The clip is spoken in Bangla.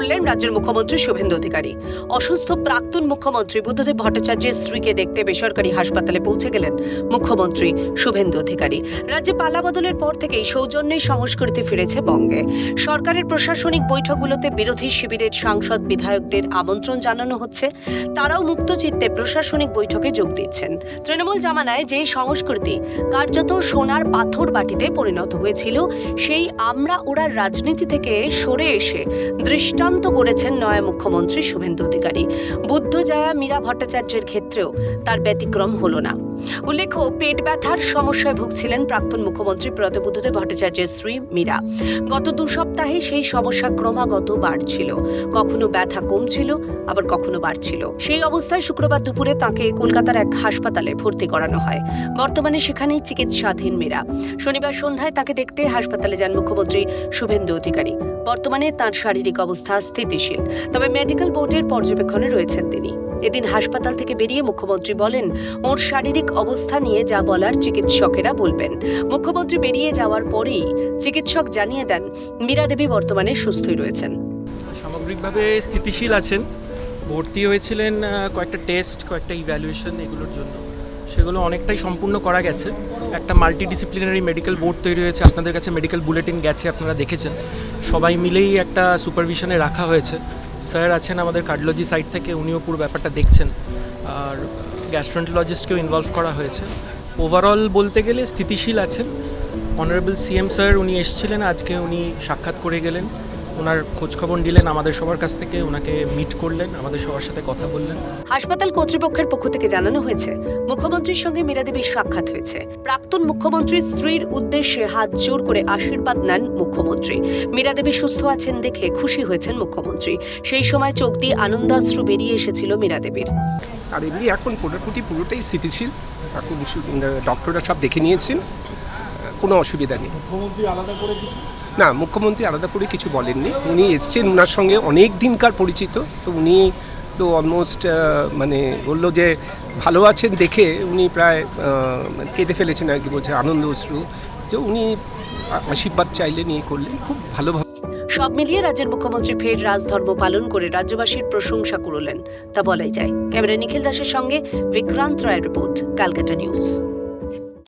করলেন রাজ্যের মুখ্যমন্ত্রী শুভেন্দু অধিকারী। অসুস্থ প্রাক্তন মুখ্যমন্ত্রী বুদ্ধদেব ভট্টাচার্যের স্ত্রীকে দেখতে বেসরকারি হাসপাতালে পৌঁছে গেলেন মুখ্যমন্ত্রী শুভেন্দু অধিকারী। রাজ্যে পালা বদলের পর থেকেই সৌজন্যের সংস্কৃতি ফিরেছে বঙ্গে। সরকারের প্রশাসনিক বৈঠকগুলোতে বিরোধী শিবিরের সাংসদ বিধায়কদের আমন্ত্রণ জানানো হচ্ছে। তারাও মুক্ত চিত্তে প্রশাসনিক বৈঠকে যোগ দিচ্ছেন। তৃণমূল জামানায় যে সংস্কৃতি কার্যত সোনার পাথর বাটিতে পরিণত হয়েছিল, সেই আমরা ওরা রাজনীতি থেকে সরে এসে দৃষ্টান্ত করেছেন নয়া মুখ্যমন্ত্রী শুভেন্দু অধিকারী। বুদ্ধজয়া মীরা ভট্টাচার্যের ক্ষেত্রেও তার ব্যতিক্রম হলো না। উল্লেখ্য, পেট ব্যথার সমস্যায় ভুগছিলেন প্রাক্তন মুখ্যমন্ত্রী প্রয়াত বুদ্ধদেব ভট্টাচার্যের স্ত্রী মীরা। গত 2 সপ্তাহে সেই সমস্যা ক্রমাগত বাড়ছিল। কখনো ব্যথা কমছিল, আবার কখনো বাড়ছিল। সেই অবস্থায় শুক্রবার দুপুরে তাঁকে কলকাতার এক হাসপাতালে ভর্তি করানো হয়। বর্তমানে সেখানেই চিকিৎসাধীন মীরা। শনিবার সন্ধ্যায় তাকে দেখতে হাসপাতালে যান মুখ্যমন্ত্রী শুভেন্দু অধিকারী। বর্তমানে তাঁর শারীরিক অবস্থা স্থিতিশীল, তবে মেডিকেল বোর্ডের পর্যবেক্ষণে রয়েছেন তিনি। এদিন হাসপাতাল থেকে বেরিয়ে মুখ্যমন্ত্রী বলেন, ওর শারীরিক অবস্থা নিয়ে যা বলার চিকিৎসকেরা বলবেন। মুখ্যমন্ত্রী বেরিয়ে যাওয়ার পরেই চিকিৎসক জানিয়ে দেন মীরা দেবী বর্তমানে সুস্থই রয়েছেন। সামগ্রিকভাবে স্থিতিশীল আছেন। ভর্তি হয়েছিলেন কয়েকটা টেস্ট, কয়েকটা ইভ্যালুয়েশন, এগুলোর জন্য সেগুলো অনেকটাই সম্পূর্ণ করা গেছে। একটা মাল্টিডিসিপ্লিনারি মেডিকেল বোর্ড তৈরি হয়েছে, আপনাদের কাছে মেডিকেল বুলেটিন গেছে, আপনারা দেখেছেন। সবাই মিলেই একটা সুপারভিশনে রাখা হয়েছে। স্যার আছেন আমাদের কার্ডিওলজি সাইড থেকে, উনিও পুরো ব্যাপারটা দেখছেন। আর গ্যাস্ট্রোএন্টারোলজিস্টকেও ইনভলভ করা হয়েছে। ওভারঅল বলতে গেলে স্থিতিশীল আছেন। অনারেবল সিএম স্যার উনি এসেছিলেন, আজকে উনি সাক্ষাৎ করে গেলেন, ওনার খোঁজখবর নিলেন আমাদের সবার কাছ থেকে, ওনাকে মিট করলেন, আমাদের সবার সাথে কথা বললেন। হাসপাতাল কর্তৃপক্ষের পক্ষ থেকে জানানো হয়েছে, মুখ্যমন্ত্রীর সঙ্গে মীরা দেবীর সাক্ষাৎ হয়েছে। প্রাক্তন মুখ্যমন্ত্রীর স্ত্রীর উদ্দেশ্যে হাত জোর করে আশীর্বাদ নেন মুখ্যমন্ত্রী। মীরা দেবী সুস্থ আছেন দেখে খুশি হয়েছেন মুখ্যমন্ত্রী। সেই সময় চোখ দিয়ে আনন্দাশ্রু বেরিয়ে এসেছিল মীরা দেবীর। আর এমনি এখন পুরোটাই স্থিতিশীল। এখন ডক্টররা সব দেখে নিয়েছেন, কোনো অসুবিধা নেই। মুখ্যমন্ত্রী আলাদা করে কিছু বলেননি। উনি এসছেন, ওনার সঙ্গে অনেক দিনকার পরিচিত, তো উনি তো অলমোস্ট বললো যে ভালো আছেন দেখে উনি প্রায় কেঁদে ফেলেছেন আর কি, বলছে আনন্দ অশ্রু, যে উনি আশীর্বাদ চাইলেন, নিয়ে করলেন খুব ভালোভাবে। সব মিলিয়ে রাজ্যের মুখ্যমন্ত্রী ফের রাজধর্ম পালন করে রাজ্যবাসীর প্রশংসা করলেন, তা বলাই যায়। ক্যামেরা নিখিল দাসের সঙ্গে বিক্রান্ত রায়ের রিপোর্ট, ক্যালকাটা নিউজ।